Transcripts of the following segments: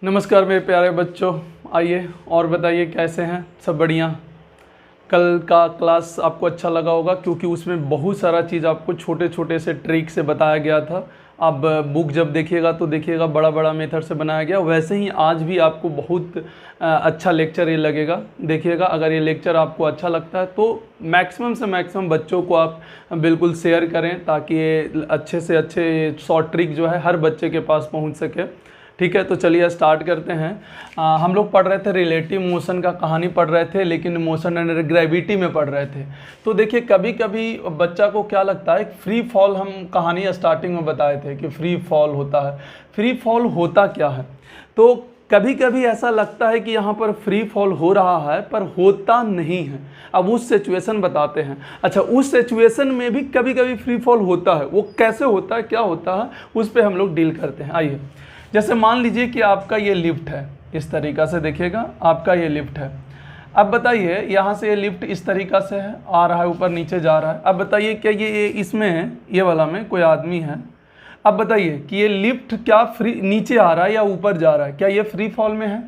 नमस्कार मेरे प्यारे बच्चों, आइए और बताइए कैसे हैं। सब बढ़िया। कल का क्लास आपको अच्छा लगा होगा क्योंकि उसमें बहुत सारा चीज़ आपको छोटे छोटे से ट्रिक से बताया गया था। आप बुक जब देखिएगा तो देखिएगा बड़ा बड़ा मेथड से बनाया गया। वैसे ही आज भी आपको बहुत अच्छा लेक्चर ये लगेगा। देखिएगा, अगर ये लेक्चर आपको अच्छा लगता है तो मैक्सिमम से मैक्सिमम बच्चों को आप बिल्कुल शेयर करें ताकि ये अच्छे से अच्छे शॉर्ट ट्रिक जो है हर बच्चे के पास पहुंच सके। ठीक है, तो चलिए स्टार्ट करते हैं। हम लोग पढ़ रहे थे रिलेटिव मोशन का कहानी पढ़ रहे थे, लेकिन मोशन एंड ग्रेविटी में पढ़ रहे थे। तो देखिए, कभी कभी बच्चा को क्या लगता है, फ्री फॉल हम कहानी स्टार्टिंग में बताए थे कि फ्री फॉल होता है। फ्री फॉल होता क्या है? तो कभी कभी ऐसा लगता है कि यहाँ पर फ्री फॉल हो रहा है पर होता नहीं है। अब उस सिचुएशन बताते हैं। अच्छा, उस सिचुएशन में भी कभी कभी फ्री फॉल होता है। वो कैसे होता है, क्या होता है, उस पर हम लोग डील करते हैं। आइए, जैसे मान लीजिए कि आपका ये लिफ्ट है, इस तरीक़ा से देखिएगा, आपका ये लिफ्ट है। अब बताइए, यहाँ से ये लिफ्ट इस तरीक़ा से है, आ रहा है, ऊपर नीचे जा रहा है। अब बताइए क्या ये इसमें है, ये वाला में कोई आदमी है। अब बताइए कि ये लिफ्ट क्या फ्री नीचे आ रहा है या ऊपर जा रहा है, क्या ये फ्री फॉल में है?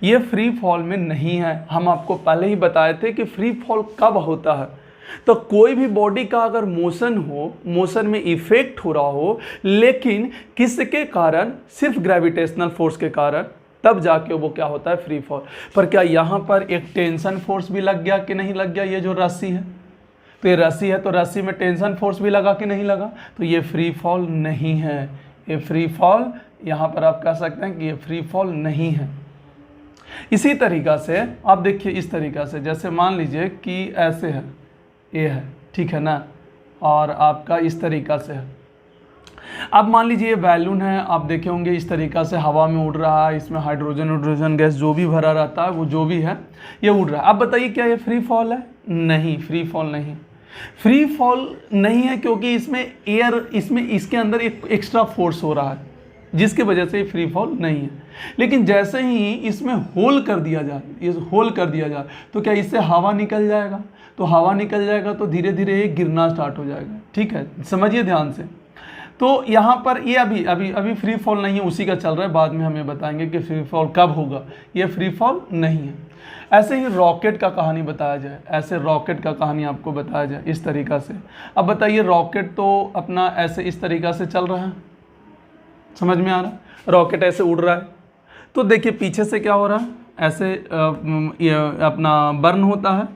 ये फ्री फॉल में नहीं है। हम आपको पहले ही बताए थे कि फ्री फॉल कब होता है। तो कोई भी बॉडी का अगर मोशन हो, मोशन में इफेक्ट हो रहा हो, लेकिन किसके कारण? सिर्फ ग्रेविटेशनल फोर्स के कारण, तब जाके वो क्या होता है, फ्री फॉल। पर क्या यहाँ पर एक टेंशन फोर्स भी लग गया कि नहीं लग गया? ये जो रस्सी है, तो ये रस्सी है, तो रस्सी में टेंशन फोर्स भी लगा कि नहीं लगा? तो ये फ्री फॉल नहीं है। ये फ्री फॉल, यहाँ पर आप कह सकते हैं कि ये फ्री फॉल नहीं है। इसी तरीक़ा से आप देखिए, इस तरीक़ा से, जैसे मान लीजिए कि ऐसे है, ये है, ठीक है ना, और आपका इस तरीक़ा से है। अब मान लीजिए ये बैलून है, आप देखे होंगे इस तरीक़ा से हवा में उड़ रहा है। इसमें हाइड्रोजन गैस जो भी भरा रहता है, वो जो भी है, ये उड़ रहा है। अब बताइए क्या ये फ्री फॉल है? नहीं, फ्री फॉल नहीं। फ्री फॉल नहीं है क्योंकि इसमें एयर, इसके अंदर एक एक्स्ट्रा फोर्स हो रहा है, जिसकी वजह से फ्री फॉल नहीं है। लेकिन जैसे ही इसमें होल कर दिया जाए, इस होल कर दिया जाए, तो क्या इससे हवा निकल जाएगा? तो हवा निकल जाएगा तो धीरे धीरे ये गिरना स्टार्ट हो जाएगा। ठीक है, समझिए ध्यान से। तो यहाँ पर ये अभी फ्री फॉल नहीं है, उसी का चल रहा है। बाद में हमें बताएंगे कि फ्री फॉल कब होगा। ये फ्री फॉल नहीं है। ऐसे ही रॉकेट का कहानी बताया जाए, ऐसे रॉकेट का कहानी आपको बताया जाए इस तरीक़ा से। अब बताइए, रॉकेट तो अपना ऐसे इस तरीक़ा से चल रहा है, समझ में आ रहा है? रॉकेट ऐसे उड़ रहा है, तो देखिए पीछे से क्या हो रहा है, ऐसे ये अपना बर्न होता है,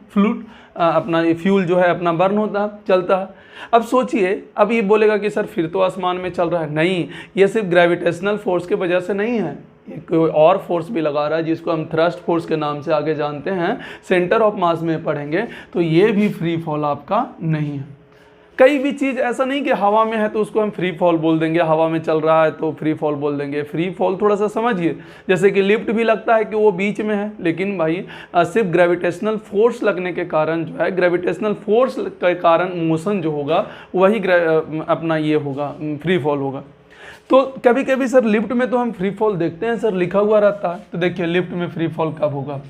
अपना ये फ्यूल जो है अपना बर्न होता है, चलता है। अब सोचिए, अब ये बोलेगा कि सर फिर तो आसमान में चल रहा है। नहीं, ये सिर्फ ग्रेविटेशनल फोर्स की वजह से नहीं है, ये कोई और फोर्स भी लगा रहा है, जिसको हम थ्रस्ट फोर्स के नाम से आगे जानते हैं, सेंटर ऑफ मास में पढ़ेंगे। तो ये भी फ्री फॉल आपका नहीं है। कई भी चीज़ ऐसा नहीं कि हवा में है तो उसको हम फ्री फॉल बोल देंगे, हवा में चल रहा है तो फ्री फॉल बोल देंगे। फ्री फॉल थोड़ा सा समझिए, जैसे कि लिफ्ट भी लगता है कि वो बीच में है, लेकिन भाई सिर्फ ग्रेविटेशनल फोर्स लगने के कारण जो है, ग्रेविटेशनल फोर्स के कारण मोशन जो होगा वही अपना ये होगा, फ्री फॉल होगा। तो कभी कभी सर लिफ्ट में तो हम फ्री फॉल देखते हैं, सर लिखा हुआ रहता है। तो देखिए, लिफ्ट में फ्री फॉल कब होगा?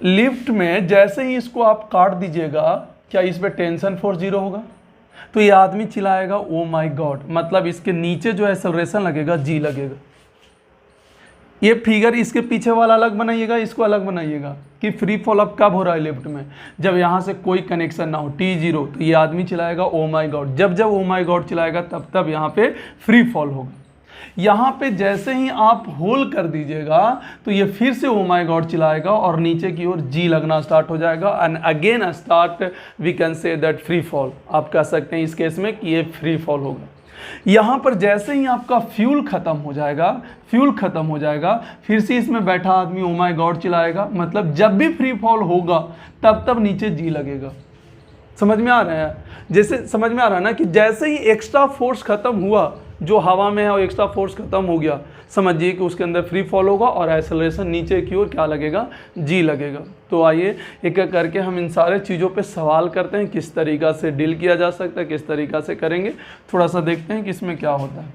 लिफ्ट में जैसे ही इसको आप काट दीजिएगा, क्या इस पर टेंशन फोर्स जीरो होगा? तो ये आदमी चिल्लाएगा ओ माय गॉड, मतलब इसके नीचे जो एक्सेलरेशन लगेगा, जी लगेगा। ये फिगर इसके पीछे वाला अलग बनाइएगा, इसको अलग बनाइएगा कि फ्री फॉल अब कब हो रहा है लिफ्ट में, जब यहाँ से कोई कनेक्शन ना हो, T0। तो ये आदमी चिल्लाएगा ओ माय गॉड। जब ओ माय गॉड चिल्लाएगा तब यहाँ पे फ्री फॉल होगा। यहाँ पे जैसे ही आप होल कर दीजिएगा तो ये फिर से ओ माय गॉड चिल्लाएगा और नीचे की ओर जी लगना स्टार्ट हो जाएगा। And again start we can say that free fall. आप कह सकते हैं इस केस में कि ये फ्री फॉल होगा। यहाँ पर जैसे ही आपका फ्यूल खत्म हो जाएगा, फिर से इसमें बैठा आदमी ओ माय गॉड चिल्लाएगा। मतलब जब भी फ्री फॉल होगा तब नीचे जी लगेगा। समझ में आ रहा है? जैसे समझ में आ रहा है ना कि जैसे ही एक्स्ट्रा फोर्स खत्म हुआ, जो हवा में है और एक्स्ट्रा फोर्स खत्म हो गया, समझिए कि उसके अंदर फ्री फॉल होगा और एक्सेलरेशन नीचे की ओर क्या लगेगा, जी लगेगा। तो आइए एक एक करके हम इन सारे चीज़ों पे सवाल करते हैं, किस तरीक़ा से डील किया जा सकता है, किस तरीक़ा से करेंगे। थोड़ा सा देखते हैं कि इसमें क्या होता है।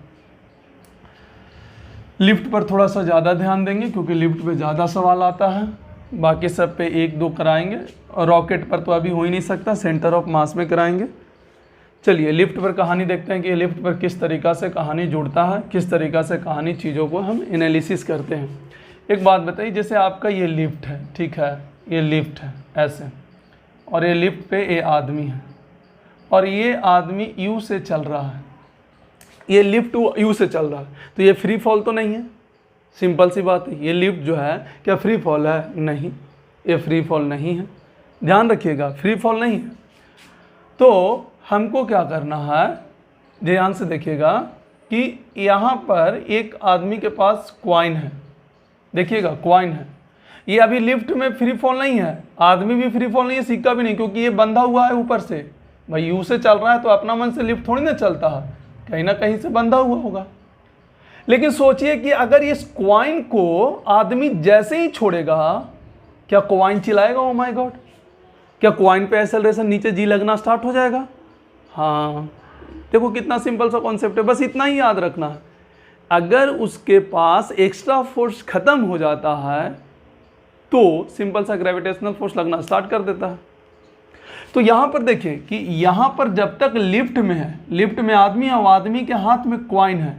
लिफ्ट पर थोड़ा सा ज़्यादा ध्यान देंगे क्योंकि लिफ्ट पे ज़्यादा सवाल आता है, बाकी सब पे एक दो कराएंगे। और रॉकेट पर तो अभी हो ही नहीं सकता, सेंटर ऑफ मास में कराएंगे। चलिए लिफ्ट पर कहानी देखते हैं कि लिफ्ट पर किस तरीक़ा से कहानी जुड़ता है, किस तरीक़ा से कहानी चीज़ों को हम एनालिसिस करते हैं। एक बात बताइए, जैसे आपका ये लिफ्ट है, ठीक है, ये लिफ्ट है ऐसे, और ये लिफ्ट पे ये आदमी है और ये आदमी यू से चल रहा है, ये लिफ्ट यू से चल रहा है, तो ये फ्री फॉल तो नहीं है। सिंपल सी बात है, ये लिफ्ट जो है क्या फ्री फॉल है? नहीं, ये फ्री फॉल नहीं है, ध्यान रखिएगा, फ्री फॉल नहीं है। तो हमको क्या करना है, ध्यान से देखिएगा कि यहाँ पर एक आदमी के पास कॉइन है, देखिएगा कॉइन है, ये अभी लिफ्ट में फ्री फॉल नहीं है, आदमी भी फ्री फॉल नहीं है, सिक्का भी नहीं, क्योंकि ये बंधा हुआ है ऊपर से। भाई यू से चल रहा है तो अपना मन से लिफ्ट थोड़ी ना चलता है, कहीं ना कहीं से बंधा हुआ होगा। लेकिन सोचिए कि अगर इस कॉइन को आदमी जैसे ही छोड़ेगा, क्या कॉइन चिल्लाएगा ओ माय गॉड? क्या कॉइन पे एक्सेलरेशन नीचे जी लगना स्टार्ट हो जाएगा? हाँ, देखो कितना सिंपल सा कॉन्सेप्ट है, बस इतना ही याद रखना है। अगर उसके पास एक्स्ट्रा फोर्स खत्म हो जाता है तो सिंपल सा ग्रेविटेशनल फोर्स लगना स्टार्ट कर देता है। तो यहाँ पर देखिए कि यहाँ पर जब तक लिफ्ट में है, लिफ्ट में आदमी है और आदमी के हाथ में कॉइन है,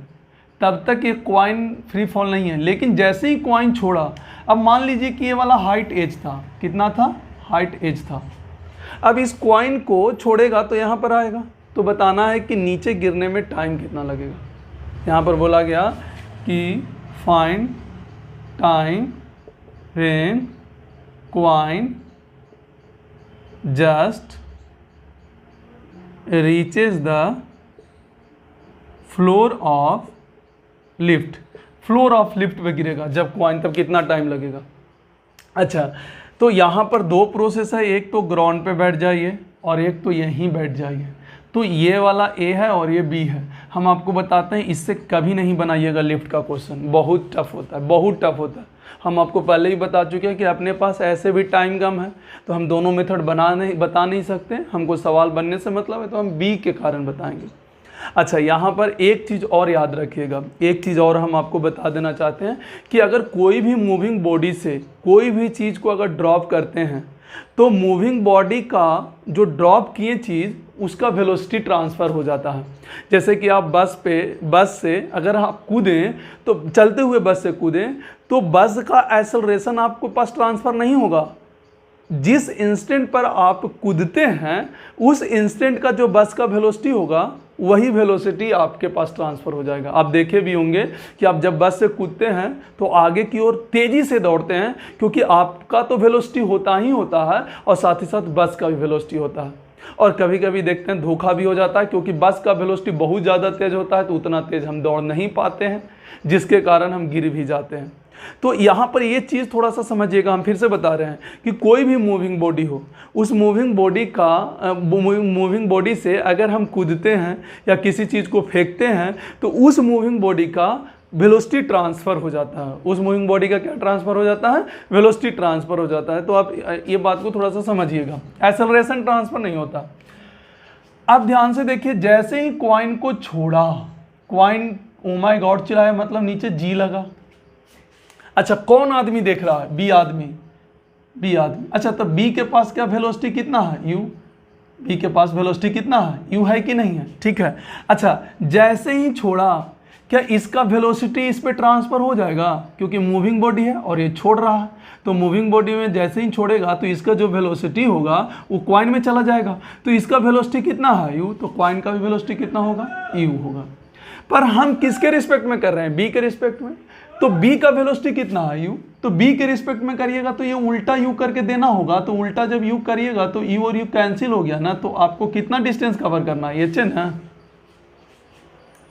तब तक ये कॉइन फ्री फॉल नहीं है। लेकिन जैसे ही कॉइन छोड़ा, अब मान लीजिए कि ये वाला हाइट एज था, कितना था? हाइट एज था। अब इस कॉइन को छोड़ेगा तो यहाँ पर आएगा, तो बताना है कि नीचे गिरने में टाइम कितना लगेगा। यहाँ पर बोला गया कि find time when coin just reaches the floor of lift. Floor of lift पे गिरेगा जब कॉइन, तब कितना टाइम लगेगा? अच्छा, तो यहाँ पर दो प्रोसेस है, एक तो ग्राउंड पे बैठ जाइए और एक तो यहीं बैठ जाइए। तो ये वाला ए है और ये बी है। हम आपको बताते हैं, इससे कभी नहीं बनाइएगा लिफ्ट का क्वेश्चन, बहुत टफ होता है, बहुत टफ होता है। हम आपको पहले ही बता चुके हैं कि अपने पास ऐसे भी टाइम कम है तो हम दोनों मेथड बता नहीं सकते, हमको सवाल बनने से मतलब है, तो हम बी के कारण बताएंगे। अच्छा, यहाँ पर एक चीज़ और याद रखिएगा, एक चीज़ और हम आपको बता देना चाहते हैं कि अगर कोई भी मूविंग बॉडी से कोई भी चीज़ को अगर ड्रॉप करते हैं तो मूविंग बॉडी का जो ड्रॉप किए चीज़ उसका वेलोसिटी ट्रांसफ़र हो जाता है। जैसे कि आप बस से अगर आप कूदें, तो चलते हुए बस से कूदें तो बस का एक्सेलरेशन आपके पास ट्रांसफ़र नहीं होगा। जिस इंस्टेंट पर आप कूदते हैं उस इंस्टेंट का जो बस का वेलोसिटी होगा वही वेलोसिटी आपके पास ट्रांसफ़र हो जाएगा। आप देखे भी होंगे कि आप जब बस से कूदते हैं तो आगे की ओर तेज़ी से दौड़ते हैं, क्योंकि आपका तो वेलोसिटी होता ही होता है और साथ ही साथ बस का भी वेलोसिटी होता है। और कभी कभी देखते हैं धोखा भी हो जाता है, क्योंकि बस का वेलोसिटी बहुत ज़्यादा तेज़ होता है तो उतना तेज़ हम दौड़ नहीं पाते हैं, जिसके कारण हम गिर भी जाते हैं। तो यहाँ पर ये चीज़ थोड़ा सा समझिएगा, हम फिर से बता रहे हैं कि कोई भी मूविंग बॉडी हो, उस मूविंग बॉडी से अगर हम कूदते हैं या किसी चीज़ को फेंकते हैं तो उस मूविंग बॉडी का वेलोसिटी ट्रांसफ़र हो जाता है। उस मूविंग बॉडी का क्या ट्रांसफ़र हो जाता है? वेलोसिटी ट्रांसफ़र हो जाता है। तो आप ये बात को थोड़ा सा समझिएगा, एक्सेलरेशन ट्रांसफ़र नहीं होता। अब ध्यान से देखिए, जैसे ही कॉइन को छोड़ा, कॉइन ओ माय गॉड चिल्लाया, मतलब नीचे जी लगा। अच्छा, कौन आदमी देख रहा है? बी आदमी। अच्छा, तो बी के पास क्या वेलोसिटी कितना है? यू। बी के पास वेलोसिटी कितना है? यू है कि नहीं है? ठीक है। अच्छा, जैसे ही छोड़ा, क्या इसका वेलोसिटी इस पे ट्रांसफ़र हो जाएगा? क्योंकि मूविंग बॉडी है और ये छोड़ रहा है, तो मूविंग बॉडी में जैसे ही छोड़ेगा तो इसका जो वेलोसिटी होगा वो कॉइन में चला जाएगा। तो इसका वेलोसिटी कितना है? यू। तो कॉइन का भी वेलोसिटी कितना होगा? यू होगा। पर हम किसके रिस्पेक्ट में कर रहे हैं? बी के रिस्पेक्ट में। तो बी का वेलोसिटी कितना है? यू। तो बी के रिस्पेक्ट में करिएगा तो ये उल्टा यू करके देना होगा। तो उल्टा जब यू करिएगा तो यू और यू कैंसिल हो गया ना, तो आपको कितना डिस्टेंस कवर करना है? एच है ना।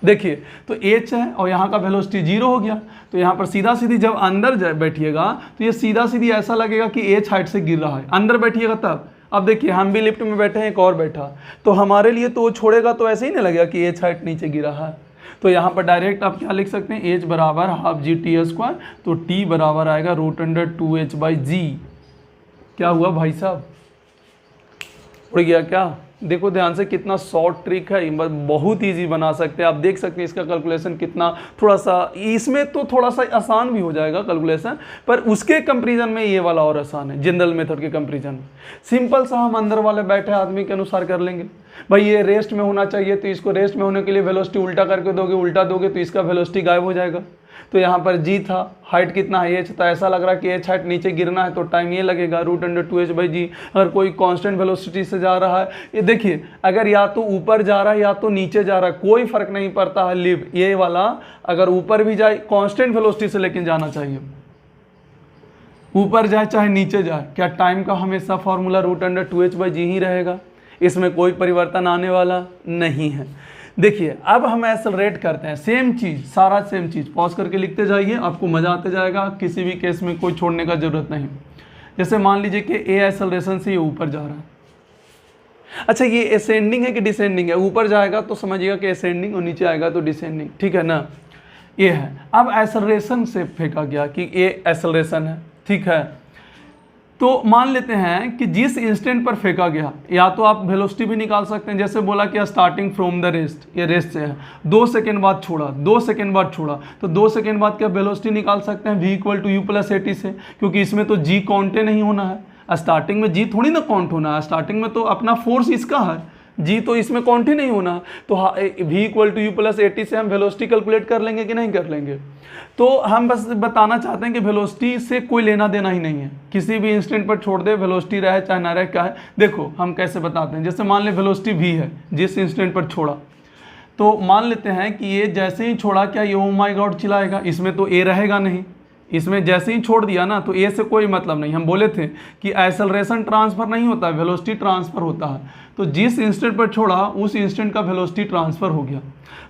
देखिए, तो एच है और यहाँ का वेलोसिटी 0 हो गया। तो यहाँ पर सीधा सीधी जब अंदर बैठिएगा तो ये सीधा सीधी ऐसा लगेगा कि एच हाइट से गिर रहा है। अंदर बैठिएगा तब। अब देखिए, हम भी लिफ्ट में बैठे हैं, एक और बैठा, तो हमारे लिए तो वो छोड़ेगा तो ऐसे ही नहीं लगेगा कि एच हाइट नीचे गिरा है। तो यहाँ पर डायरेक्ट आप क्या लिख सकते हैं? एच बराबर हाफ जी टी स्क्वायर, तो टी बराबर आएगा √2h/g। क्या हुआ भाई साहब? उड़ गया क्या? देखो ध्यान से, कितना शॉर्ट ट्रिक है, बहुत इजी बना सकते हैं। आप देख सकते हैं इसका कैलकुलेशन कितना, थोड़ा सा इसमें तो थोड़ा सा आसान भी हो जाएगा कैलकुलेशन, पर उसके कंपैरिजन में ये वाला और आसान है। जनरल मेथड के कंपैरिजन में सिंपल सा हम अंदर वाले बैठे आदमी के अनुसार कर लेंगे। भाई ये रेस्ट में होना चाहिए, तो इसको रेस्ट में होने के लिए वेलोसिटी उल्टा करके दोगे, उल्टा दोगे तो इसका वेलोसिटी गायब हो जाएगा। तो यहाँ पर जी था, हाइट कितना है एच था, ऐसा लग रहा है कि एच हाइट नीचे गिरना है तो टाइम ये लगेगा √2h/g। अगर कोई कांस्टेंट वेलोसिटी से जा रहा है, ये देखिए अगर या तो ऊपर जा रहा है या तो नीचे जा रहा है, कोई फर्क नहीं पड़ता है लिव, ये वाला अगर ऊपर भी जाए कांस्टेंट वेलोसिटी से लेकिन जाना चाहिए, ऊपर जाए चाहे नीचे जाए। क्या टाइम का हमेशा फॉर्मूला √2h/g ही रहेगा, इसमें कोई परिवर्तन आने वाला नहीं है। देखिए अब हम एक्सेलरेट करते हैं, सेम चीज़, सारा सेम चीज़, पॉज करके लिखते जाइए, आपको मज़ा आते जाएगा, किसी भी केस में कोई छोड़ने का ज़रूरत नहीं। जैसे मान लीजिए कि ए एक्सेलरेशन से ये ऊपर जा रहा है। अच्छा ये असेंडिंग है कि डिसेंडिंग है? ऊपर जाएगा तो समझिएगा कि असेंडिंग और नीचे आएगा तो डिसेंडिंग, ठीक है ना। ये है, अब एक्सेलरेशन से फेंका गया कि ये एक्सेलरेशन है, ठीक है। तो मान लेते हैं कि जिस इंस्टेंट पर फेंका गया, या तो आप वेलोसिटी भी निकाल सकते हैं, जैसे बोला कि स्टार्टिंग फ्रॉम द रेस्ट, ये रेस्ट से है, 2 सेकेंड बाद छोड़ा, 2 सेकेंड बाद छोड़ा, तो 2 सेकेंड बाद क्या वेलोसिटी निकाल सकते हैं v = u+at से, क्योंकि इसमें तो g काउंटे नहीं होना है, स्टार्टिंग में g थोड़ी ना काउंट होना है, स्टार्टिंग में तो अपना फोर्स इसका है, जी तो इसमें काउंट ही नहीं होना। तो v = u+at से हम वेलोसिटी कैलकुलेट कर लेंगे कि नहीं कर लेंगे। तो हम बस बताना चाहते हैं कि वेलोसिटी से कोई लेना देना ही नहीं है, किसी भी इंस्टेंट पर छोड़ दे, वेलोसिटी रहे चाहे ना रहे, क्या है। देखो हम कैसे बताते हैं, जैसे मान ले वेलोसिटी v है, जिस इंस्टेंट पर छोड़ा, तो मान लेते हैं कि ये जैसे ही छोड़ा, क्या ये ओ माई गॉड चिल्लाएगा? इसमें तो ए रहेगा नहीं, इसमें जैसे ही छोड़ दिया ना तो ए से कोई मतलब नहीं। हम बोले थे कि एक्सेलरेशन ट्रांसफर नहीं होता है, वेलोसिटी ट्रांसफर होता है। तो जिस इंस्टेंट पर छोड़ा उस इंस्टेंट का वेलोसिटी ट्रांसफर हो गया।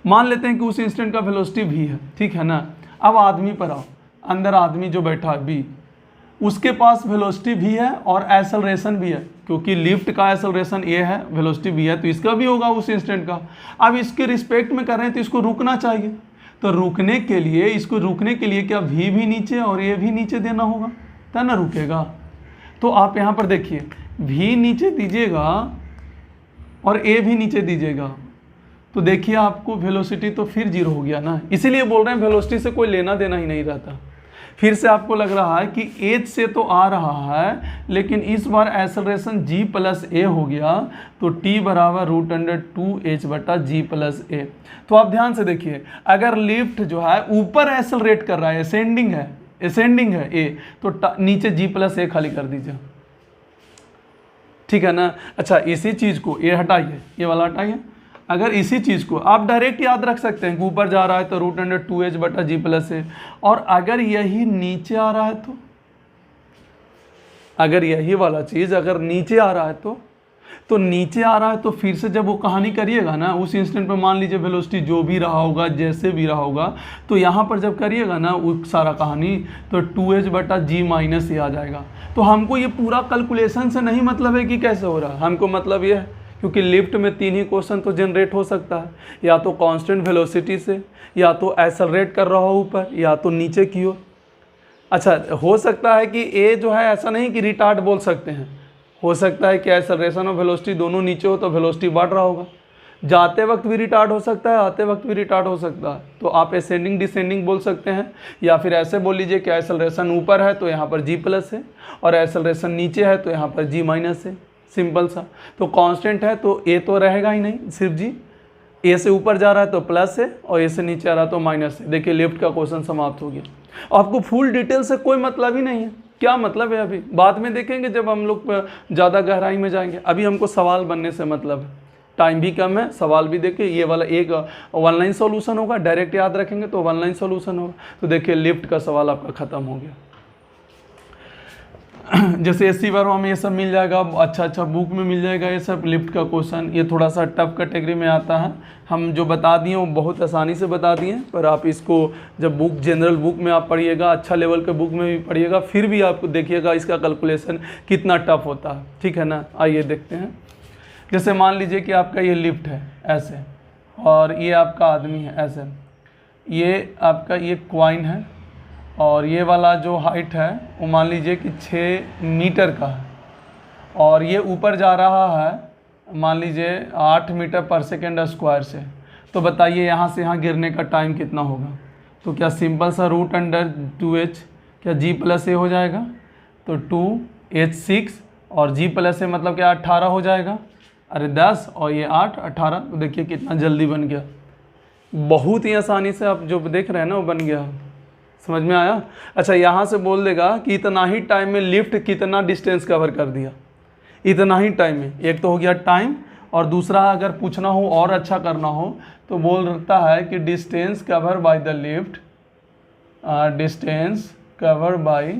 मान लेते हैं कि उस इंस्टेंट का वेलोसिटी v है, ठीक है ना। अब आदमी पर आओ, अंदर आदमी जो बैठा है b, उसके पास वेलोसिटी v है और एक्सेलरेशन भी है, क्योंकि लिफ्ट का एक्सेलरेशन a है, वेलोसिटी v है, तो इसका भी होगा उस इंस्टेंट का। अब इसके रिस्पेक्ट में कर रहे हैं तो इसको रुकना चाहिए, तो रुकने के लिए, इसको रुकने के लिए क्या v भी नीचे और a भी नीचे देना होगा, तब ना रुकेगा। तो आप यहाँ पर देखिए v नीचे दीजिएगा और a भी नीचे दीजिएगा, तो देखिए आपको वेलोसिटी तो फिर 0 हो गया ना। इसीलिए बोल रहे हैं वेलोसिटी से कोई लेना देना ही नहीं रहता। फिर से आपको लग रहा है कि h से तो आ रहा है, लेकिन इस बार एक्सेलरेशन g+a हो गया, तो t = √2h/g+a। तो आप ध्यान से देखिए, अगर लिफ्ट जो है ऊपर एक्सेलरेट कर रहा है, असेंडिंग है a, तो नीचे g+a खाली कर दीजिए, ठीक है ना। अच्छा इसी चीज़ को ये हटाइए, ये वाला हटाइए। अगर इसी चीज़ को आप डायरेक्ट याद रख सकते हैं कि ऊपर जा रहा है तो √2h/g+a, और अगर यही नीचे आ रहा है तो, अगर यही वाला चीज़ अगर नीचे आ रहा है तो नीचे आ रहा है तो फिर से जब वो कहानी करिएगा ना, उस इंस्टेंट पर मान लीजिए वेलोसिटी जो भी रहा होगा, जैसे भी रहा होगा, तो यहाँ पर जब करिएगा ना वो सारा कहानी, तो 2h/g- आ जाएगा। तो हमको ये पूरा कैलकुलेशन से नहीं मतलब है कि कैसे हो रहा है, हमको मतलब ये है क्योंकि लिफ्ट में 3 ही क्वेश्चन तो जनरेट हो सकता है, या तो कांस्टेंट वेलोसिटी से, या तो एक्सेलरेट कर रहा हो ऊपर, या तो नीचे की ओर। अच्छा हो सकता है कि ए जो है ऐसा नहीं कि रिटार्ड बोल सकते हैं, हो सकता है कि एक्सेलरेशन और वेलोसिटी दोनों नीचे हो तो वेलोसिटी बढ़ रहा होगा, जाते वक्त भी रिटार्ड हो सकता है, आते वक्त भी रिटार्ड हो सकता है। तो आप असेंडिंग डिसेंडिंग बोल सकते हैं, या फिर ऐसे बोल लीजिए कि एक्सेलरेशन ऊपर है तो यहाँ पर g+ है, और एक्सेलरेशन नीचे है तो यहाँ पर g- है, सिंपल सा। तो कांस्टेंट है तो a तो रहेगा ही नहीं, सिर्फ g, a से ऊपर जा रहा है तो प्लस है और a से नीचे आ रहा है तो माइनस है। देखिए लिफ्ट का क्वेश्चन समाप्त हो गया। आपको फुल डिटेल से कोई मतलब ही नहीं है, क्या मतलब है अभी बाद में देखेंगे जब हम लोग ज़्यादा गहराई में जाएंगे। अभी हमको सवाल बनने से मतलब है, टाइम भी कम है, सवाल भी देखिए, ये वाला एक 1 लाइन सॉल्यूशन होगा, डायरेक्ट याद रखेंगे तो 1 लाइन सॉल्यूशन होगा। तो देखिए लिफ्ट का सवाल आपका ख़त्म हो गया। जैसे एससी वर्मा में ये सब मिल जाएगा, अच्छा बुक में मिल जाएगा ये सब लिफ्ट का क्वेश्चन। ये थोड़ा सा टफ कैटेगरी में आता है, हम जो बता दिए वो बहुत आसानी से बता दिए, पर आप इसको जब बुक जनरल बुक में आप पढ़िएगा, अच्छा लेवल के बुक में भी पढ़िएगा, फिर भी आपको देखिएगा इसका कैलकुलेशन कितना टफ होता है, ठीक है ना। आइए देखते हैं। जैसे मान लीजिए कि आपका ये लिफ्ट है ऐसे, और ये आपका आदमी है ऐसे, ये आपका ये क्वाइन है, और ये वाला जो हाइट है वो मान लीजिए कि 6 मीटर का है, और ये ऊपर जा रहा है मान लीजिए 8 मीटर पर सेकेंड स्क्वायर से। तो बताइए यहाँ से यहाँ गिरने का टाइम कितना होगा। तो क्या सिंपल सा √2h क्या g+a हो जाएगा, तो 2h6 और g+a मतलब क्या 18 हो जाएगा। अरे 10 और ये 8 18, तो देखिए कितना जल्दी बन गया। बहुत ही आसानी से आप जो देख रहे हैं ना वो बन गया। समझ में आया? अच्छा, यहाँ से बोल देगा कि इतना ही टाइम में लिफ्ट कितना डिस्टेंस कवर कर दिया, इतना ही टाइम में। एक तो हो गया टाइम, और दूसरा अगर पूछना हो और अच्छा करना हो तो बोल रखता है कि distance cover by the lift, distance cover by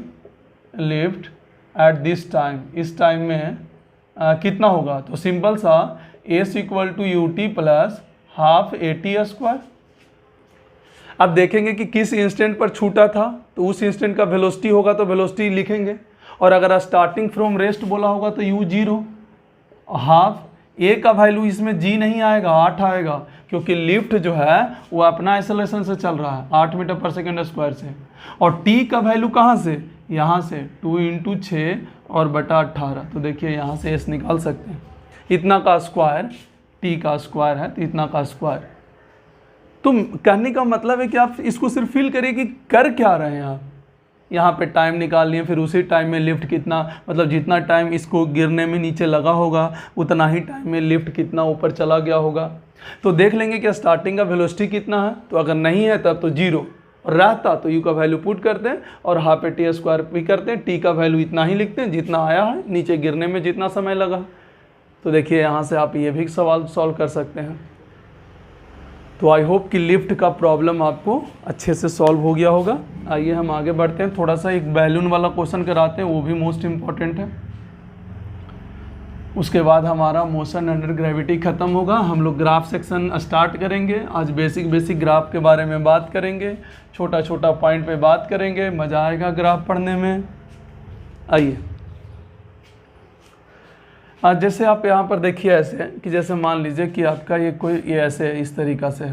lift at this time, इस टाइम में कितना होगा। तो सिंपल सा S equal to U T plus half A T square. अब देखेंगे कि किस इंस्टेंट पर छूटा था, तो उस इंस्टेंट का वेलोसिटी होगा तो वेलोसिटी लिखेंगे, और अगर स्टार्टिंग फ्रॉम रेस्ट बोला होगा तो यू 0, हाफ ए का वैल्यू इसमें जी नहीं आएगा, 8 आएगा, क्योंकि लिफ्ट जो है वो अपना एक्सेलरेशन से चल रहा है 8 मीटर पर सेकेंड स्क्वायर से। और टी का वैल्यू कहाँ से, यहाँ से 2 × 6 और बटा 18। तो देखिए यहाँ से एस निकाल सकते हैं, इतना का स्क्वायर, टी का स्क्वायर है तो इतना का स्क्वायर। तो कहने का मतलब है कि आप इसको सिर्फ फील करिए कि कर क्या रहे हैं आप। यहाँ पे टाइम निकाल लिए, फिर उसी टाइम में लिफ्ट कितना, मतलब जितना टाइम इसको गिरने में नीचे लगा होगा उतना ही टाइम में लिफ्ट कितना ऊपर चला गया होगा। तो देख लेंगे कि स्टार्टिंग का वेलोसिटी कितना है, तो अगर नहीं है तब तो 0, और रहता तो यू का वैल्यू पुट करते हैं और हाफ ए टी स्क्वायर भी करते हैं। टी का वैल्यू इतना ही लिखते हैं जितना आया है, नीचे गिरने में जितना समय लगा। तो देखिए यहाँ से आप ये भी सवाल सॉल्व कर सकते हैं। तो आई होप कि लिफ्ट का प्रॉब्लम आपको अच्छे से सॉल्व हो गया होगा। आइए हम आगे बढ़ते हैं, थोड़ा सा एक बैलून वाला क्वेश्चन कराते हैं, वो भी मोस्ट इम्पॉर्टेंट है। उसके बाद हमारा मोशन अंडर ग्रेविटी ख़त्म होगा। हम लोग ग्राफ सेक्शन स्टार्ट करेंगे। आज बेसिक ग्राफ के बारे में बात करेंगे, छोटा छोटा पॉइंट पे बात करेंगे, मज़ा आएगा ग्राफ पढ़ने में। आइए, आज जैसे आप यहाँ पर देखिए ऐसे कि जैसे मान लीजिए कि आपका ये ऐसे इस तरीक़ा से,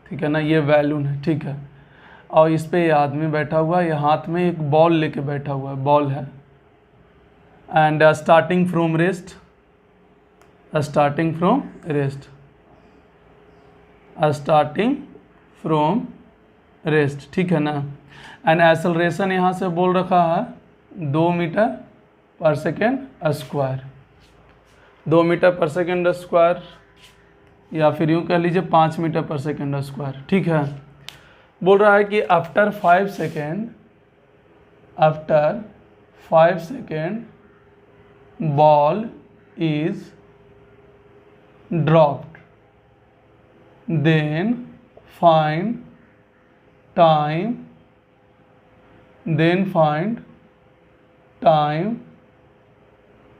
ठीक है ना, ये बैलून है, ठीक है, और इस पे ये आदमी बैठा हुआ है, ये हाथ में एक बॉल लेके बैठा हुआ है, बॉल है। And starting from rest, starting from rest, starting from rest, ठीक है ना। एंड एक्सेलरेशन यहाँ से बोल रखा है 2 मीटर पर सेकेंड स्क्वायर, 2 मीटर पर सेकेंड स्क्वायर, या फिर यूँ कह लीजिए 5 मीटर पर सेकेंड स्क्वायर, ठीक है। बोल रहा है कि after 5 second ball is dropped, then find time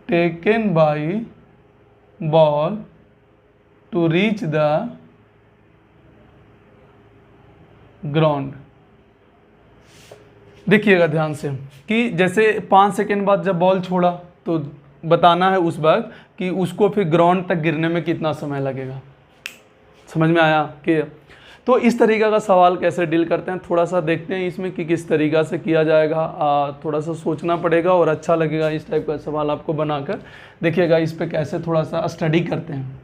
taken by ball to reach the ground. देखिएगा ध्यान से कि जैसे 5 सेकेंड बाद जब बॉल छोड़ा तो बताना है उस वक्त कि उसको फिर ग्राउंड तक गिरने में कितना समय लगेगा। समझ में आया? कि तो इस तरीक़ा का सवाल कैसे डील करते हैं, थोड़ा सा देखते हैं इसमें कि किस तरीक़ा से किया जाएगा। थोड़ा सा सोचना पड़ेगा और अच्छा लगेगा इस टाइप का सवाल आपको बनाकर। देखिएगा इस पे कैसे थोड़ा सा स्टडी करते हैं,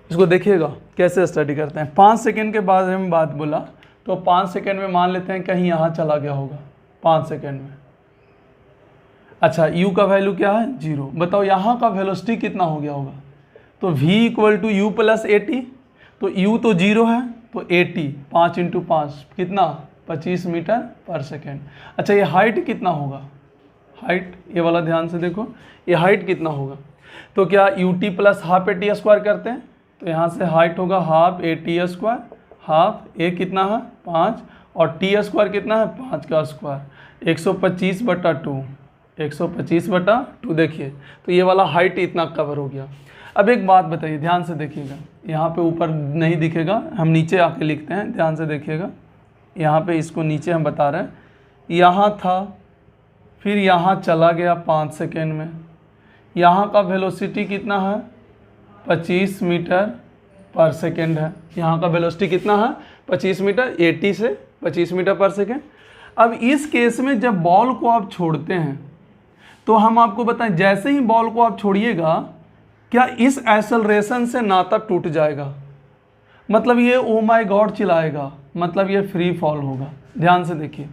इसको देखिएगा कैसे स्टडी करते हैं। 5 सेकेंड के बाद हम बात बोला तो 5 सेकेंड में मान लेते हैं कहीं यहाँ चला गया होगा 5 सेकेंड में। अच्छा, u का वैल्यू क्या है 0। बताओ यहाँ का वेलोसिटी कितना हो गया होगा, तो v equal to U plus A T. तो u तो 0 है तो ए टी 5 × 5 कितना 25 मीटर पर सेकेंड। अच्छा, ये हाइट कितना होगा, हाइट ये वाला ध्यान से देखो, ये हाइट कितना होगा। तो क्या u T plus half A T square करते हैं, तो यहाँ से हाइट होगा half A T square, half a कितना है 5 और टी स्क्वायर कितना है 5 का स्क्वायर, 125/2, 125/2। देखिए तो ये वाला हाइट इतना कवर हो गया। अब एक बात बताइए, ध्यान से देखिएगा, यहाँ पे ऊपर नहीं दिखेगा, हम नीचे आके लिखते हैं, ध्यान से देखिएगा। यहाँ पे इसको नीचे हम बता रहे हैं, यहाँ था फिर यहाँ चला गया 5 सेकेंड में। यहाँ का वेलोसिटी कितना है 25 मीटर पर सेकेंड है। यहाँ का वेलोसिटी कितना है 25 मीटर, 80 से 25 मीटर पर सेकेंड। अब इस केस में जब बॉल को आप छोड़ते हैं तो हम आपको बताएं, जैसे ही बॉल को आप छोड़िएगा क्या इस एक्सेलरेशन से नाता टूट जाएगा, मतलब ये ओ माय गॉड चिल्लाएगा, मतलब ये फ्री फॉल होगा। ध्यान से देखिए,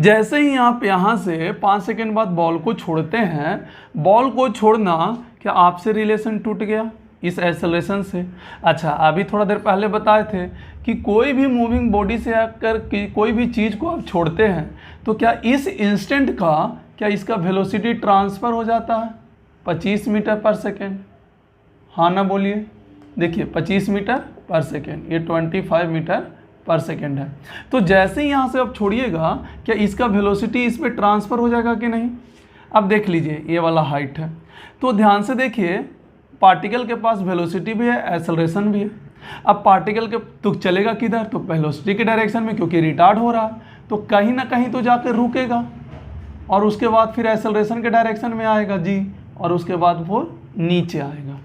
जैसे ही आप यहाँ से 5 सेकेंड बाद बॉल को छोड़ते हैं, बॉल को छोड़ना क्या आपसे रिलेशन टूट गया इस एक्सेलरेशन से? अच्छा, अभी थोड़ा देर पहले बताए थे कि कोई भी मूविंग बॉडी से आकर कोई भी चीज़ को आप छोड़ते हैं तो क्या इस इंस्टेंट का क्या इसका वेलोसिटी ट्रांसफ़र हो जाता है 25 मीटर पर सेकेंड? हाँ ना बोलिए। देखिए 25 मीटर पर सेकेंड, ये 25 मीटर पर सेकेंड है। तो जैसे ही यहाँ से आप छोड़िएगा क्या इसका वेलोसिटी इस पर ट्रांसफ़र हो जाएगा कि नहीं? अब देख लीजिए ये वाला हाइट है, तो ध्यान से देखिए पार्टिकल के पास वेलोसिटी भी है, एक्सेलरेशन भी है। अब पार्टिकल के तो चलेगा किधर? तो वेलोसिटी के डायरेक्शन में, क्योंकि रिटार्ड हो रहा है तो कहीं ना कहीं तो जाकर रुकेगा और उसके बाद फिर एक्सेलरेशन के डायरेक्शन में आएगा जी, और उसके बाद वो नीचे आएगा।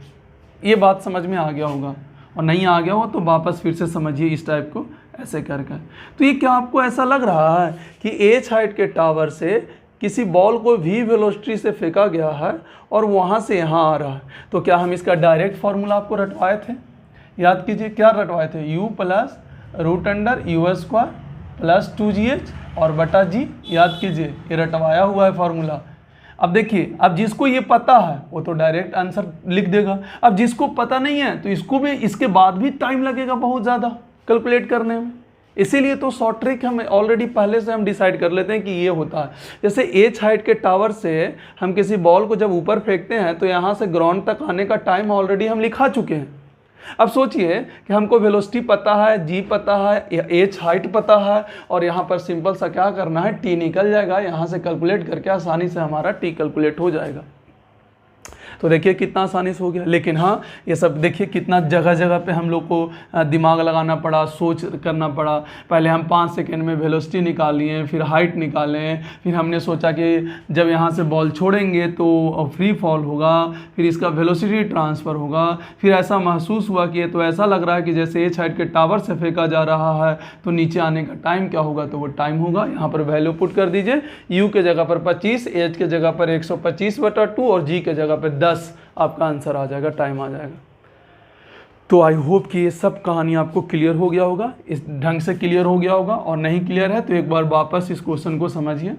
ये बात समझ में आ गया होगा, और नहीं आ गया हो तो वापस फिर से समझिए इस टाइप को ऐसे कर कर। तो ये क्या आपको ऐसा लग रहा है कि एच हाइट के टावर से किसी बॉल को v वेलोसिटी से फेंका गया है और वहाँ से यहाँ आ रहा है? तो क्या हम इसका डायरेक्ट फार्मूला आपको रटवाए थे? याद कीजिए क्या रटवाए थे, u plus root under u square plus 2gh और बटा g। याद कीजिए ये रटवाया हुआ है फार्मूला। अब देखिए, अब जिसको ये पता है वो तो डायरेक्ट आंसर लिख देगा, अब जिसको पता नहीं है तो इसको भी, इसके बाद भी टाइम लगेगा बहुत ज़्यादा कैलकुलेट करने में। इसीलिए तो शॉर्ट ट्रिक हम ऑलरेडी पहले से हम डिसाइड कर लेते हैं कि ये होता है। जैसे एच हाइट के टावर से हम किसी बॉल को जब ऊपर फेंकते हैं तो यहाँ से ग्राउंड तक आने का टाइम ऑलरेडी हम लिखा चुके हैं। अब सोचिए कि हमको वेलोसिटी पता है, जी पता है, एच हाइट पता है, और यहाँ पर सिंपल सा क्या करना है, टी निकल जाएगा, यहाँ से कैलकुलेट करके आसानी से हमारा टी कैलकुलेट हो जाएगा। तो देखिए कितना आसानी से हो गया। लेकिन हाँ, ये सब देखिए कितना जगह जगह पे हम लोग को दिमाग लगाना पड़ा, सोच करना पड़ा। पहले हम 5 सेकेंड में वेलोसिटी निकालिए, फिर हाइट निकालें, फिर हमने सोचा कि जब यहाँ से बॉल छोड़ेंगे तो फ्री फॉल होगा, फिर इसका वेलोसिटी ट्रांसफ़र होगा। फिर ऐसा महसूस हुआ कि ये तो ऐसा लग रहा है कि जैसे एच हाइट के टावर से फेंका जा रहा है, तो नीचे आने का टाइम क्या होगा, तो वो टाइम होगा, यहाँ पर वैल्यू पुट कर दीजिए, यू के जगह पर 25, एच के जगह पर 125/2 और जी के जगह पर 10, आपका आंसर आ जाएगा, टाइम आ जाएगा। तो आई होप कि ये सब कहानी आपको क्लियर हो गया होगा, इस ढंग से क्लियर हो गया होगा, और नहीं क्लियर है तो एक बार वापस इस क्वेश्चन को समझिए।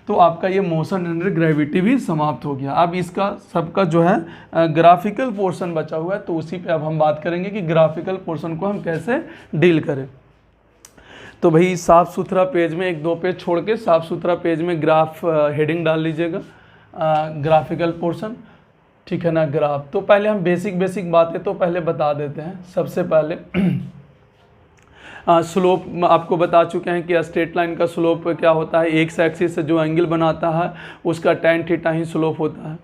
तो आपका ये मोशन अंडर ग्रेविटी भी समाप्त हो गया। अब इसका सबका जो है ग्राफिकल पोर्शन बचा हुआ है, तो उसी पे अब हम बात करेंगे कि ग्राफिकल पोर्शन को हम कैसे डील करें। तो भाई साफ़ सुथरा पेज में, 1-2 पेज छोड़ के साफ़ सुथरा पेज में ग्राफ हेडिंग डाल लीजिएगा, ग्राफिकल पोर्शन, ठीक है ना, ग्राफ। तो पहले हम बेसिक बातें तो पहले बता देते हैं। सबसे पहले स्लोप आपको बता चुके हैं कि स्ट्रेट लाइन का स्लोप क्या होता है, एक्स एक्सिस से जो एंगल बनाता है उसका tan थीटा ही स्लोप होता है।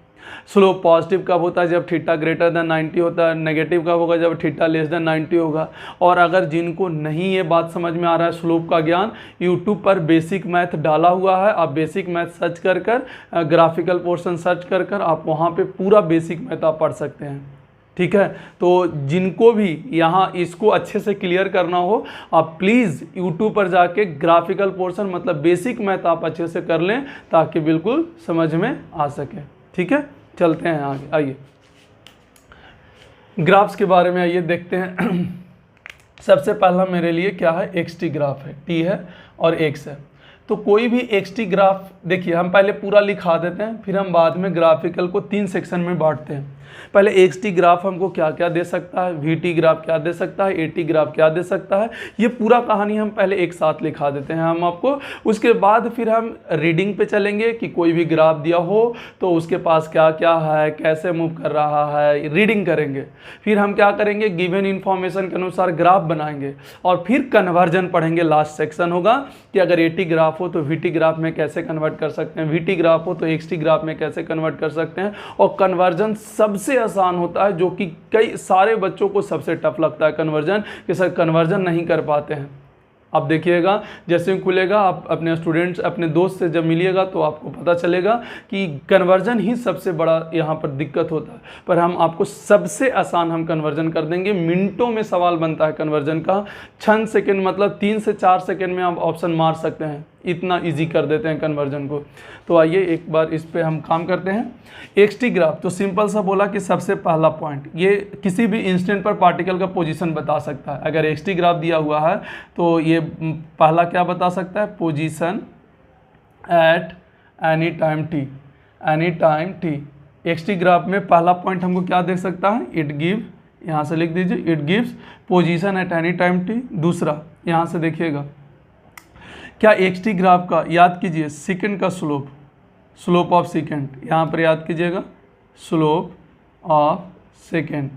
स्लोप पॉजिटिव कब होता है, जब थीटा ग्रेटर देन 90 होता है। नेगेटिव कब होगा, जब थीटा लेस देन 90 होगा। और अगर जिनको नहीं ये बात समझ में आ रहा है स्लोप का ज्ञान, यूट्यूब पर बेसिक मैथ डाला हुआ है, आप बेसिक मैथ सर्च कर ग्राफिकल पोर्शन सर्च कर आप वहाँ पे पूरा बेसिक मैथ आप पढ़ सकते हैं, ठीक है। तो जिनको भी यहाँ इसको अच्छे से क्लियर करना हो, आप प्लीज़ यूट्यूब पर जाके ग्राफिकल पोर्शन मतलब बेसिक मैथ आप अच्छे से कर लें ताकि बिल्कुल समझ में आ सके, ठीक है। चलते हैं आगे, आइए ग्राफ्स के बारे में आइए देखते हैं। सबसे पहला मेरे लिए क्या है, एक्स टी ग्राफ है, टी है और एक्स है। तो कोई भी एक्स टी ग्राफ, देखिए हम पहले पूरा लिखा देते हैं, फिर हम बाद में ग्राफिकल को 3 सेक्शन में बांटते हैं। पहले एक्स टी ग्राफ हमको क्या क्या दे सकता है, वी टी ग्राफ क्या दे सकता है, ए टी ग्राफ क्या दे सकता है, ये पूरा कहानी हम पहले एक साथ लिखा देते हैं हम आपको। उसके बाद फिर हम रीडिंग पे चलेंगे कि कोई भी ग्राफ दिया हो तो उसके पास क्या क्या है, कैसे मूव कर रहा है, रीडिंग करेंगे। फिर हम क्या करेंगे, गिवन इन्फॉर्मेशन के अनुसार ग्राफ बनाएंगे और फिर कन्वर्जन पढ़ेंगे। लास्ट सेक्शन होगा कि अगर ए टी ग्राफ हो तो वी टी ग्राफ में कैसे कन्वर्ट कर सकते हैं, वी टी ग्राफ हो तो एक्स टी ग्राफ में कैसे कन्वर्ट कर सकते हैं। और कन्वर्जन सबसे आसान होता है, जो कि कई सारे बच्चों को सबसे टफ लगता है कन्वर्जन, कि सर कन्वर्जन नहीं कर पाते हैं। आप देखिएगा जैसे ही खुलेगा, आप अपने स्टूडेंट्स अपने दोस्त से जब मिलिएगा तो आपको पता चलेगा कि कन्वर्जन ही सबसे बड़ा यहाँ पर दिक्कत होता है। पर हम आपको सबसे आसान हम कन्वर्जन कर देंगे। मिनटों में सवाल बनता है कन्वर्जन का, 6 सेकेंड मतलब 3 से 4 सेकेंड में आप ऑप्शन मार सकते हैं, इतना इजी कर देते हैं कन्वर्जन को। तो आइए एक बार इस पे हम काम करते हैं। एक्स टी ग्राफ तो सिंपल सा बोला कि सबसे पहला पॉइंट ये किसी भी इंस्टेंट पर पार्टिकल का पोजीशन बता सकता है। अगर एक्स टी ग्राफ दिया हुआ है तो ये पहला क्या बता सकता है, position at any time T, any time T, x T graph में पहला पॉइंट हमको क्या देख सकता है, इट गिव, यहाँ से लिख दीजिए, it gives position at any time T. दूसरा यहाँ से देखिएगा क्या एक्स टी ग्राफ का, याद कीजिए सेकंड का स्लोप, स्लोप ऑफ सेकंड, यहाँ पर याद कीजिएगा slope of second,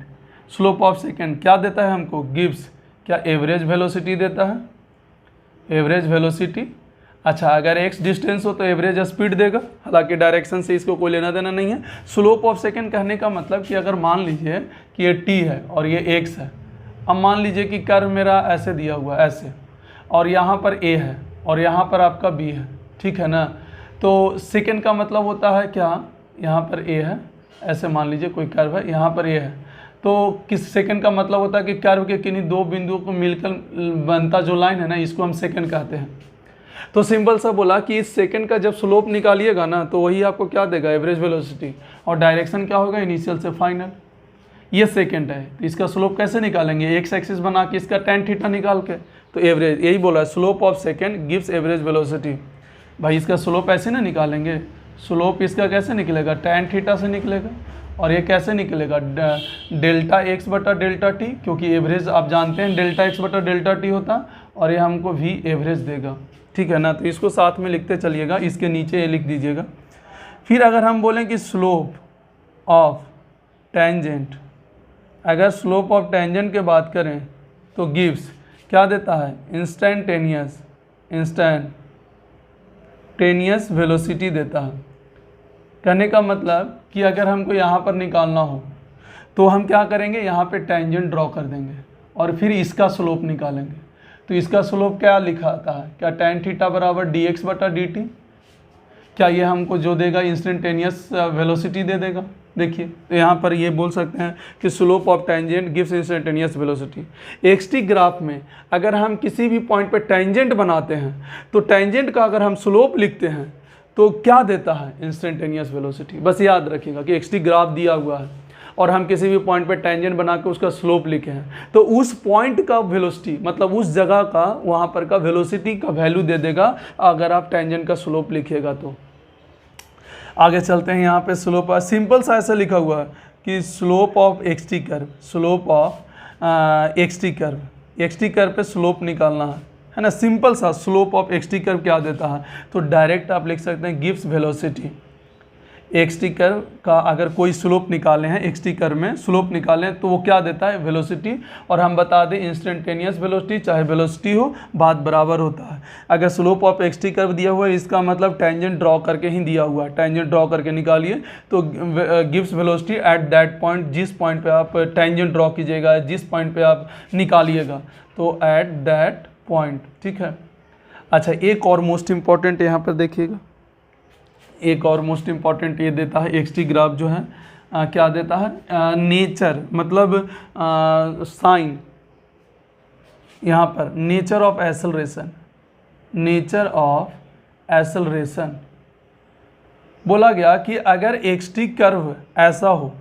slope of second क्या देता है हमको, गिव्स, क्या एवरेज वेलोसिटी देता है, एवरेज वेलोसिटी। अच्छा अगर एक्स डिस्टेंस हो तो एवरेज स्पीड देगा, हालांकि डायरेक्शन से इसको कोई लेना देना नहीं है। स्लोप ऑफ सेकंड कहने का मतलब कि अगर मान लीजिए कि ये टी है और ये एक्स है, अब मान लीजिए कि कर्व मेरा ऐसे दिया हुआ है ऐसे, और यहाँ पर ए है और यहाँ पर आपका बी है, ठीक है ना। तो सेकंड का मतलब होता है क्या, यहाँ पर ए है, ऐसे मान लीजिए कोई कर्व है, यहाँ पर ए है, तो किस सेकंड का मतलब होता है कि कर्व के किन्हीं दो बिंदुओं को मिलकर बनता जो लाइन है ना, इसको हम सेकंड कहते हैं। तो सिंपल सा बोला कि इस सेकंड का जब स्लोप निकालिएगा ना तो वही आपको क्या देगा, एवरेज वेलोसिटी, और डायरेक्शन क्या होगा, इनिशियल से फाइनल। ये सेकंड है तो इसका स्लोप कैसे निकालेंगे, एक्स एक्सिस बना के इसका tan थीटा निकाल के, तो एवरेज, यही बोला slope of second gives average velocity. भाई इसका स्लोप ऐसे ना निकालेंगे, स्लोप इसका कैसे निकलेगा, tan थीटा से निकलेगा, और ये कैसे निकलेगा, डेल्टा एक्स बटा डेल्टा टी, क्योंकि एवरेज आप जानते हैं डेल्टा एक्स बटा डेल्टा टी होता, और ये हमको वी एवरेज देगा, ठीक है ना। तो इसको साथ में लिखते चलिएगा, इसके नीचे ये लिख दीजिएगा। फिर अगर हम बोलें कि स्लोप ऑफ टेंजेंट, अगर स्लोप ऑफ टेंजेंट के बात करें तो गिव्स क्या देता है, इंस्टेंटेनियस, इंस्टेंटेनियस वेलोसिटी देता है। कहने का मतलब कि अगर हमको यहाँ पर निकालना हो तो हम क्या करेंगे, यहाँ पे टेंजेंट ड्रॉ कर देंगे और फिर इसका स्लोप निकालेंगे। तो इसका स्लोप क्या लिखा आता है, क्या tan थीटा बराबर डी एक्स बटा डी टी, क्या ये हमको जो देगा इंस्टेंटेनियस वेलोसिटी दे देगा। देखिए तो यहाँ पर ये बोल सकते हैं कि slope of tangent gives instantaneous velocity. X T graph में अगर हम किसी भी पॉइंट पे टेंजेंट बनाते हैं तो टेंजेंट का अगर हम स्लोप लिखते हैं तो क्या देता है, इंस्टेंटेनियस वेलोसिटी। बस याद रखिएगा कि एक्स टी ग्राफ दिया हुआ है और हम किसी भी पॉइंट पे टेंजेंट बना के उसका स्लोप लिखे हैं तो उस पॉइंट का वेलोसिटी, मतलब उस जगह का वहाँ पर का वेलोसिटी का वैल्यू दे देगा अगर आप टेंजेंट का स्लोप लिखिएगा तो। आगे चलते हैं, यहाँ पे स्लोप सिंपल सा ऐसा लिखा हुआ है कि slope of x T curve, slope of x T curve, x T curve पे स्लोप निकालना है ना। सिंपल सा slope of x T curve क्या देता है, तो डायरेक्ट आप लिख सकते हैं gives velocity. X T curve का अगर कोई स्लोप निकाले हैं, एक्स टी कर्व में स्लोप निकालें तो वो क्या देता है, वेलोसिटी। और हम बता दें इंस्टेंटेनियस वेलोसिटी चाहे वेलोसिटी हो बात बराबर होता है। अगर slope of x T curve दिया हुआ है इसका मतलब टेंजेंट ड्रॉ करके ही दिया हुआ है, टेंजेंट ड्रॉ करके निकालिए तो gives velocity at that point, जिस पॉइंट पे आप टेंजेंट ड्रॉ कीजिएगा, जिस पॉइंट पे आप निकालिएगा तो एट दैट पॉइंट, ठीक है। अच्छा एक और मोस्ट इम्पॉर्टेंट यहाँ पर देखिएगा, एक और मोस्ट इम्पॉर्टेंट ये देता है एक्स टी ग्राफ जो है क्या देता है, नेचर, मतलब साइन, यहाँ पर nature of acceleration, nature of acceleration बोला गया कि अगर एक्स टी कर्व ऐसा हो,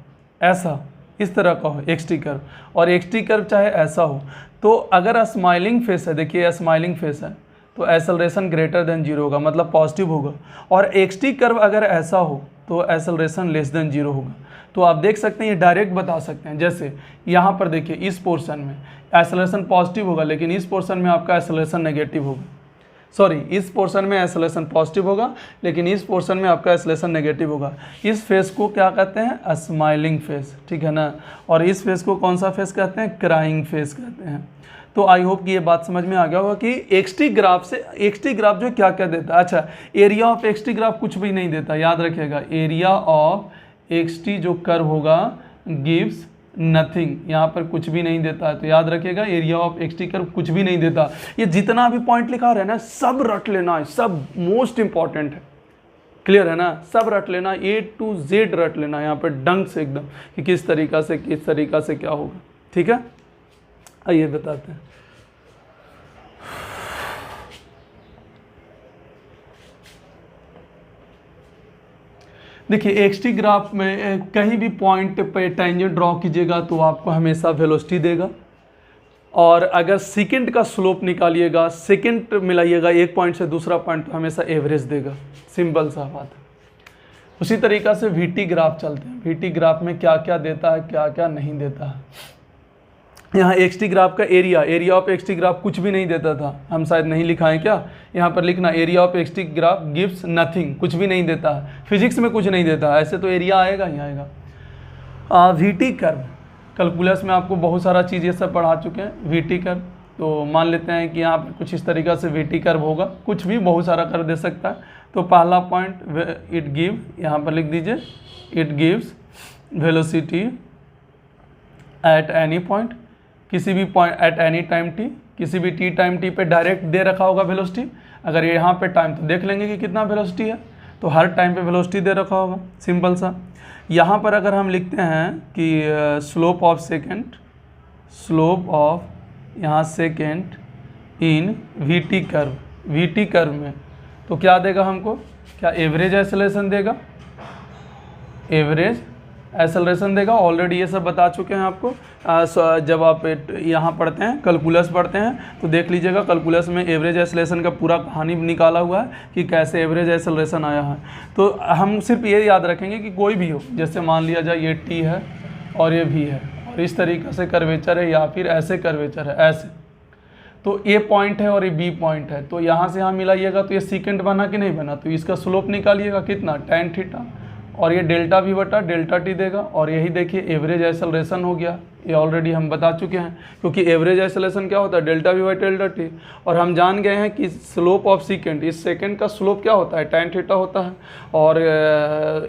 ऐसा इस तरह का हो एक्स टी कर्व, और एक्स टी कर्व चाहे ऐसा हो, तो अगर स्माइलिंग फेस है, देखिए स्माइलिंग फेस है तो एक्सेलरेशन ग्रेटर देन जीरो होगा, मतलब पॉजिटिव होगा। और एक्स टी कर्व अगर ऐसा हो तो एक्सेलरेशन लेस देन जीरो होगा। तो आप देख सकते हैं ये डायरेक्ट बता सकते हैं, जैसे यहाँ पर देखिए इस पोर्शन में एक्सेलरेशन पॉजिटिव होगा लेकिन इस पोर्शन में आपका एक्सेलरेशन नेगेटिव होगा, सॉरी इस पोर्शन में एक्सेलरेशन पॉजिटिव होगा लेकिन इस पोर्शन में आपका एक्सेलरेशन नेगेटिव होगा। इस फेस को क्या कहते हैं, स्माइलिंग फेस, ठीक है ना। और इस फेस को कौन सा फेस कहते हैं, क्राइंग फेस कहते हैं। तो आई होप कि ये बात समझ में आ गया होगा कि एक्स टी ग्राफ से, एक्स टी ग्राफ जो क्या क्या देता है। अच्छा area of x T graph कुछ भी नहीं देता, याद रखिएगा एरिया ऑफ एक्स टी जो कर्व होगा गिव्स नथिंग, यहाँ पर कुछ भी नहीं देता है। तो याद रखिएगा area of x T curve कुछ भी नहीं देता। ये जितना भी पॉइंट लिखा रहा है ना सब रट लेना है, सब मोस्ट इंपॉर्टेंट है, क्लियर है ना, सब रट लेना, A to Z रट लेना यहाँ पर डंक से एकदम कि किस तरीका से क्या होगा, ठीक है। आइए बताते हैं। देखिए एक्स टी ग्राफ में कहीं भी पॉइंट पे टेंजेंट ड्रॉ कीजिएगा तो आपको हमेशा वेलोसिटी देगा, और अगर सेकंड का स्लोप निकालिएगा, सेकंड मिलाइएगा एक पॉइंट से दूसरा पॉइंट तो हमेशा एवरेज देगा। सिंपल सा बात है। उसी तरीक़ा से वीटी ग्राफ चलते हैं। वीटी ग्राफ में क्या क्या देता है, क्या क्या नहीं देता है। यहाँ एक्सटी ग्राफ का एरिया ऑफ एक्सटी ग्राफ कुछ भी नहीं देता था, हम शायद नहीं लिखा है क्या, यहाँ पर लिखना area of x t graph gives nothing, कुछ भी नहीं देता है। फिजिक्स में कुछ नहीं देता है, ऐसे तो एरिया आएगा ही आएगा। वीटी कर्व, कैलकुलस में आपको बहुत सारा चीज़ ये सब पढ़ा चुके हैं। वीटी कर्व, तो मान लेते हैं कि यहाँ पर कुछ इस तरीक़ा से वीटी कर्व होगा, कुछ भी बहुत सारा कर्व दे सकता है। तो पहला पॉइंट इट गिव, यहाँ पर लिख दीजिए it gives velocity at any point, किसी भी point at any time T, किसी भी टी टाइम टी पे डायरेक्ट दे रखा होगा वेलोसिटी। अगर यहाँ पे टाइम तो देख लेंगे कि कितना वेलोसिटी है, तो हर टाइम पे वेलोसिटी दे रखा होगा, सिंपल सा। यहाँ पर अगर हम लिखते हैं कि slope of second, slope of यहाँ second in VT curve, VT curve में तो क्या देगा हमको, क्या एवरेज एक्सेलरेशन देगा, एवरेज एक्सेलरेशन देगा। ऑलरेडी ये सब बता चुके हैं आपको। जब आप यहाँ पढ़ते हैं, कैलकुलस पढ़ते हैं, तो देख लीजिएगा कैलकुलस में एवरेज एक्सेलरेशन का पूरा कहानी निकाला हुआ है कि कैसे एवरेज एक्सेलरेशन आया है। तो हम सिर्फ ये याद रखेंगे कि कोई भी हो, जैसे मान लिया जाए ये टी है और ये भी है और इस तरीक़े से कर्वेचर है, या फिर ऐसे कर्वेचर है, ऐसे, तो ए पॉइंट है और ये बी पॉइंट है, तो यहाँ से यहाँ मिलाइएगा तो ये सेकेंड बना कि नहीं बना, तो इसका स्लोप निकालिएगा कितना, tan थीटा, और ये डेल्टा वी बटा डेल्टा टी देगा। और यही देखिए एवरेज एक्सेलरेशन हो गया, ये ऑलरेडी हम बता चुके हैं, क्योंकि एवरेज एक्सेलरेशन क्या होता है, delta v by delta T. और हम जान गए हैं कि स्लोप ऑफ सेकेंड, इस सेकेंड का स्लोप क्या होता है, tan थीटा होता है। और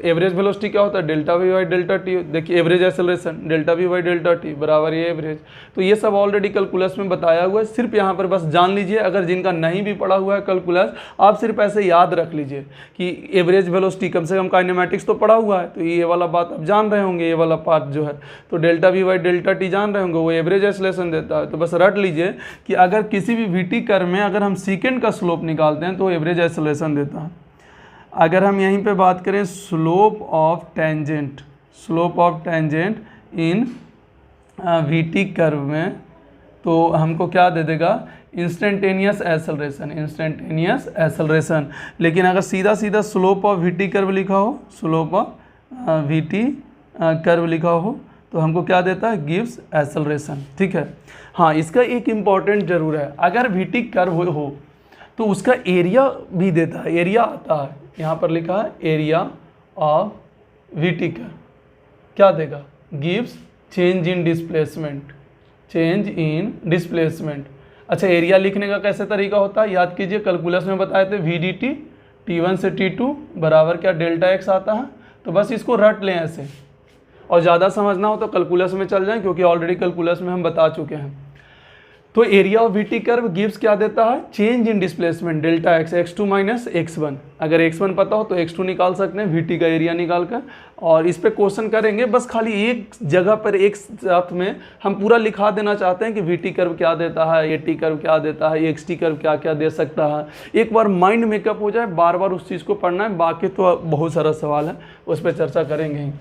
एवरेज वेलोसिटी क्या होता है, delta v by delta t. देखिए average acceleration delta v by delta t बराबर ये एवरेज। तो ये सब ऑलरेडी कैलकुलस में बताया हुआ है, सिर्फ यहाँ पर बस जान लीजिए। अगर जिनका नहीं भी पढ़ा हुआ है कैलकुलस, आप सिर्फ ऐसे याद रख लीजिए कि एवरेज वेलोसिटी, कम से कम काइनेमेटिक्स तो पढ़ा हुआ है, तो ये वाला बात आप जान रहे होंगे, ये वाला पार्ट जो है, तो delta v by delta T जान रहे होंगे, वो एवरेज एक्सेलरेशन देता है। तो बस रट लीजिए कि अगर किसी भी वीटी कर्व में अगर हम सेकेंड का स्लोप निकालते हैं तो एवरेज एक्सेलरेशन देता है। अगर हम यहीं पे बात करें slope of tangent, slope of tangent in VT curve में, तो हमको क्या दे देगा, इंस्टेंटेनियस एक्सेलरेशन, इंस्टेंटेनियस एक्सेलरेशन। लेकिन अगर सीधा सीधा स्लोप ऑफ वीटी कर्व लिखा हो, स्लोप ऑफ वीटी कर्व लिखा हो, तो हमको क्या देता है, गिव्स एक्सेलरेशन। ठीक है। हाँ, इसका एक इम्पॉर्टेंट जरूर है, अगर वीटी कर्व हो तो उसका एरिया भी देता है, एरिया आता है, यहाँ पर लिखा है एरिया ऑफ वीटी कर्व, क्या देगा, gives change in displacement, change in displacement. अच्छा, एरिया लिखने का कैसे तरीका होता है, याद कीजिए, कैलकुलस में बताए थे वी डी टी, T1 से T2 बराबर क्या डेल्टा एक्स आता है। तो बस इसको रट लें ऐसे, और ज़्यादा समझना हो तो कैलकुलस में चल जाएं, क्योंकि ऑलरेडी कैलकुलस में हम बता चुके हैं। तो area of VT curve gives क्या देता है, change in displacement delta x, x2 minus x1। अगर x1 पता हो तो x2 निकाल सकते हैं वीटी का एरिया निकाल कर, और इस पे क्वेश्चन करेंगे। बस खाली एक जगह पर एक साथ में हम पूरा लिखा देना चाहते हैं कि वीटी कर्व क्या देता है, ए टी कर्व क्या देता है, एक्स टी कर्व क्या क्या दे सकता है। एक बार माइंड मेकअप हो जाए, बार बार उस चीज़ को पढ़ना है। बाकी तो बहुत सारा सवाल है, उस पर चर्चा करेंगे ही।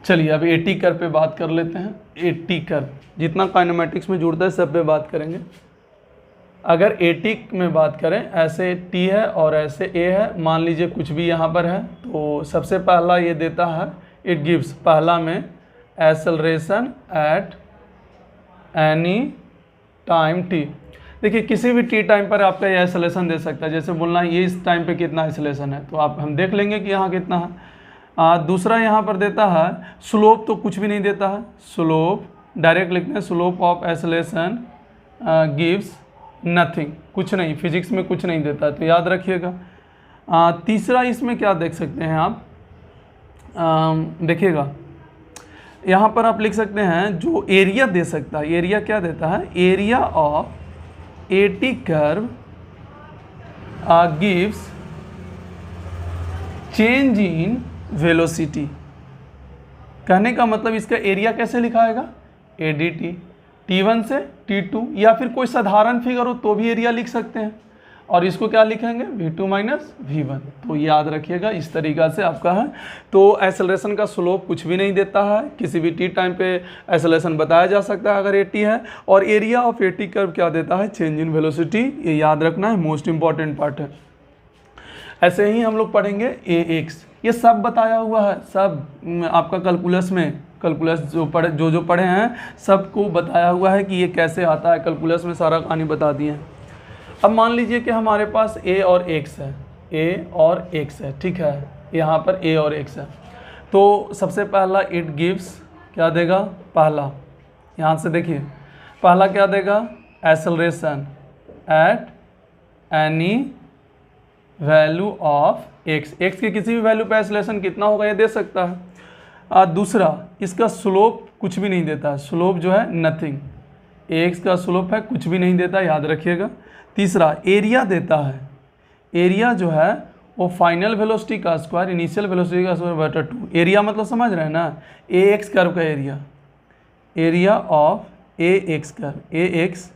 चलिए अब एटी कर्व पे बात कर लेते हैं। एटी कर्व जितना काइनेमेटिक्स में जुड़ता है सब पे बात करेंगे। अगर एटी में बात करें, ऐसे टी है और ऐसे ए है, मान लीजिए कुछ भी यहाँ पर है, तो सबसे पहला ये देता है, इट गिव्स, पहला में acceleration at any time T. देखिए किसी भी टी टाइम पर आपका ये एक्सेलरेशन दे सकता है। जैसे बोलना है ये इस टाइम पे कितना एक्सेलरेशन है, तो हम देख लेंगे कि यहाँ कितना है। दूसरा यहाँ पर देता है स्लोप, तो कुछ भी नहीं देता है, स्लोप डायरेक्ट लिखते हैं, slope of acceleration gives nothing, कुछ नहीं, फिजिक्स में कुछ नहीं देता है, तो याद रखिएगा। तीसरा इसमें क्या देख सकते हैं आप, देखिएगा यहाँ पर आप लिख सकते हैं जो एरिया दे सकता है, एरिया क्या देता है, area of eighty curve gives change in velocity. कहने का मतलब इसका एरिया कैसे लिखाएगा, ADT, T1 से T2, या फिर कोई साधारण फिगर हो तो भी एरिया लिख सकते हैं। और इसको क्या लिखेंगे v2 माइनस v1। तो याद रखिएगा इस तरीक़ा से आपका है। तो एक्सेलरेशन का स्लोप कुछ भी नहीं देता है, किसी भी t टाइम पे एक्सेलरेशन बताया जा सकता है अगर at है। और एरिया ऑफ at कर्व क्या देता है, चेंज इन वेलोसिटी, ये याद रखना है, मोस्ट इंपॉर्टेंट पार्ट है। ऐसे ही हम लोग पढ़ेंगे ax, ये सब बताया हुआ है, सब आपका कैलकुलस में, कैलकुलस जो पढ़े हैं सबको बताया हुआ है कि ये कैसे आता है, कैलकुलस में सारा कहानी बता दिए हैं। अब मान लीजिए कि हमारे पास a और x है, a और x है, ठीक है, यहाँ पर a और x है। तो सबसे पहला इट गिव्स क्या देगा, पहला यहाँ से देखिए, पहला क्या देगा, acceleration at any value of x, x की किसी भी वैल्यू पर एक्सेलरेशन कितना होगा ये दे सकता है। दूसरा, इसका स्लोप कुछ भी नहीं देता है, स्लोप जो है नथिंग, x का स्लोप है कुछ भी नहीं देता, याद रखिएगा। तीसरा, एरिया देता है, एरिया जो है वो फाइनल वेलोसिटी का स्क्वायर इनिशियल वेलोसिटी का स्क्वायर बटा 2। एरिया मतलब समझ रहे हैं ना, ax कर्व का area, area of ax curve, ax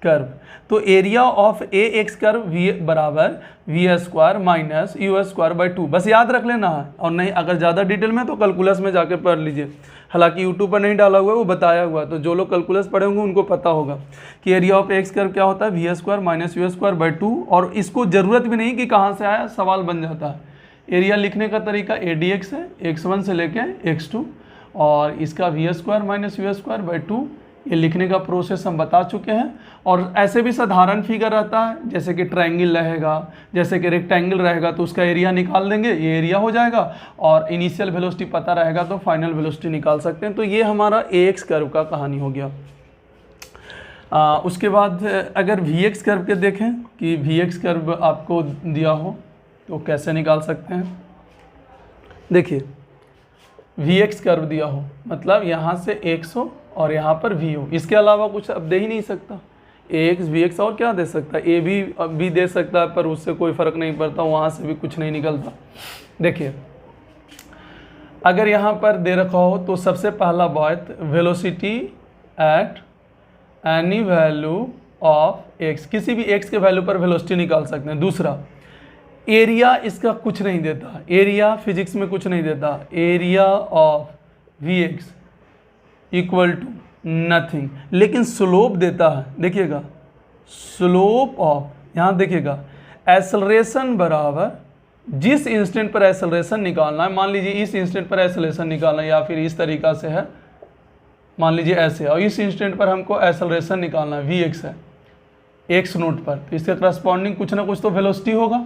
curve. तो area of ax curve v बराबर v square minus u square by 2, बस याद रख लेना है। और नहीं अगर ज़्यादा डिटेल में तो कैलकुलस में जाके पढ़ लीजिए, हालांकि यूट्यूब पर नहीं डाला हुआ है, वो बताया हुआ है, तो जो लोग कैलकुलस पढ़े होंगे उनको पता होगा कि एरिया ऑफ एक्स कर्व क्या होता है, V square minus U square by 2। और इसको ज़रूरत भी नहीं कि कहाँ से आया, सवाल बन जाता है। एरिया लिखने का तरीका ए डी एक्स है, x1 से लेके x2, और इसका V square minus U square by 2, ये लिखने का प्रोसेस हम बता चुके हैं। और ऐसे भी साधारण फिगर रहता है, जैसे कि ट्रायंगल रहेगा, जैसे कि रेक्टेंगल रहेगा, तो उसका एरिया निकाल देंगे, ये एरिया हो जाएगा। और इनिशियल वेलोसिटी पता रहेगा तो फाइनल वेलोसिटी निकाल सकते हैं। तो ये हमारा ax कर्व का कहानी हो गया। उसके बाद अगर vx कर्व के देखें कि vx कर्व आपको दिया हो तो कैसे निकाल सकते हैं। देखिए vx कर्व दिया हो मतलब यहाँ से x हो और यहाँ पर v हो, इसके अलावा कुछ अब दे ही नहीं सकता। ax vx और क्या दे सकता है, a भी दे सकता है, पर उससे कोई फ़र्क नहीं पड़ता, वहाँ से भी कुछ नहीं निकलता। देखिए अगर यहाँ पर दे रखा हो तो सबसे पहला बात, velocity at any value of x, किसी भी x के वैल्यू पर वेलोसिटी निकाल सकते हैं। दूसरा, एरिया इसका कुछ नहीं देता, एरिया फिजिक्स में कुछ नहीं देता, area of vx equal to nothing, लेकिन स्लोप देता है। देखिएगा स्लोप ऑफ, यहाँ देखिएगा एक्सेलरेशन बराबर जिस इंस्टेंट पर एक्सेलरेशन निकालना है, मान लीजिए इस इंस्टेंट पर एक्सेलरेशन निकालना है या फिर इस तरीक़ा से है, मान लीजिए ऐसे, और इस इंस्टेंट पर हमको एक्सेलरेशन निकालना है, vx है x नोट पर, तो इसके करस्पॉन्डिंग कुछ ना कुछ तो वेलोसिटी होगा।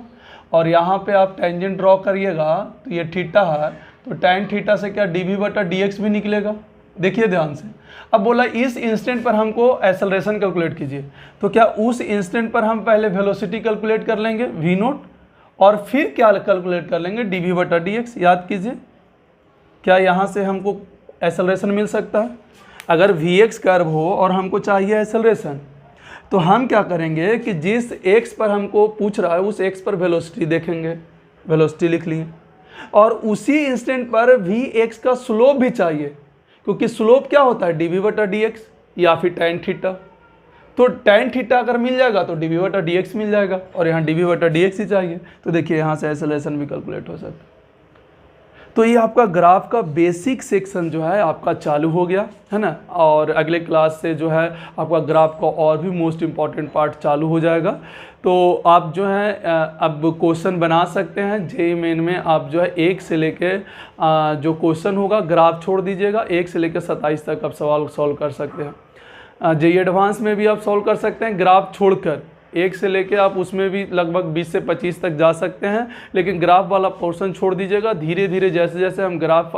और यहाँ पे आप टेंजेंट ड्रॉ करिएगा तो ये थीटा है, तो tan थीटा से क्या dv बटा dx भी निकलेगा। देखिए ध्यान से, अब बोला इस इंस्टेंट पर हमको एक्सेलरेशन कैलकुलेट कीजिए, तो क्या उस इंस्टेंट पर हम पहले वेलोसिटी कैलकुलेट कर लेंगे v नोट, और फिर क्या कैलकुलेट कर लेंगे dv बटा dx। याद कीजिए, क्या यहाँ से हमको एक्सेलरेशन मिल सकता है। अगर vx कर्व हो और हमको चाहिए एक्सेलरेशन, तो हम क्या करेंगे कि जिस x पर हमको पूछ रहा है उस x पर वेलोसिटी देखेंगे, वेलोसिटी लिख लिए, और उसी इंस्टेंट पर vx का स्लोप भी चाहिए, क्योंकि स्लोप क्या होता है dv बटा dx या फिर tan थीटा। तो tan थीटा अगर मिल जाएगा तो dv बटा dx मिल जाएगा, और यहाँ dv बटा dx ही चाहिए, तो देखिए यहाँ से एक्सेलरेशन भी कैलकुलेट हो सकता है। तो ये आपका ग्राफ का बेसिक सेक्शन जो है आपका चालू हो गया है ना, और अगले क्लास से जो है आपका ग्राफ का और भी मोस्ट इम्पॉर्टेंट पार्ट चालू हो जाएगा। तो आप जो है अब क्वेश्चन बना सकते हैं जेईई मेन में। आप जो है 1 से लेके जो क्वेश्चन होगा ग्राफ छोड़ दीजिएगा, 1 से लेकर 27 तक आप सवाल सॉल्व कर सकते हैं। जेईई एडवांस में भी आप सॉल्व कर सकते हैं ग्राफ छोड़कर, 1 से लेके आप उसमें भी लगभग 20 से 25 तक जा सकते हैं, लेकिन ग्राफ वाला पोर्शन छोड़ दीजिएगा। धीरे धीरे जैसे जैसे हम ग्राफ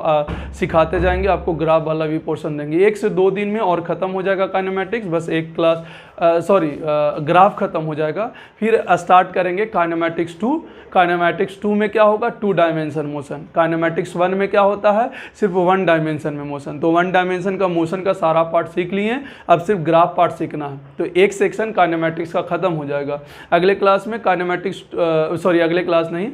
सिखाते जाएंगे आपको ग्राफ वाला भी पोर्शन देंगे। 1 से 2 दिन में और ख़त्म हो जाएगा काइनेमेटिक्स, बस एक क्लास ग्राफ ख़त्म हो जाएगा। फिर स्टार्ट करेंगे काइनेमेटिक्स 2। काइनेमेटिक्स 2 में क्या होगा, 2 डायमेंशन मोशन। काइनेमेटिक्स 1 में क्या होता है, सिर्फ 1 डायमेंशन में मोशन। तो 1 डायमेंशन का मोशन का सारा पार्ट सीख लिए, अब सिर्फ ग्राफ पार्ट सीखना है। तो एक सेक्शन काइनेमेटिक्स का ख़त्म हो जाएगा। अगले क्लास में काइनेमेटिक्स अगले क्लास नहीं,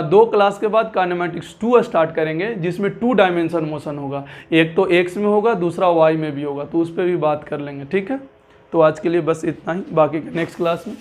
2 क्लास के बाद काइनेमेटिक्स 2 स्टार्ट करेंगे, जिसमें 2 डायमेंशन मोशन होगा। एक तो एक्स में होगा, दूसरा वाई में भी होगा, तो उस पर भी बात कर लेंगे। ठीक है, तो आज के लिए बस इतना ही, बाकी नेक्स्ट क्लास में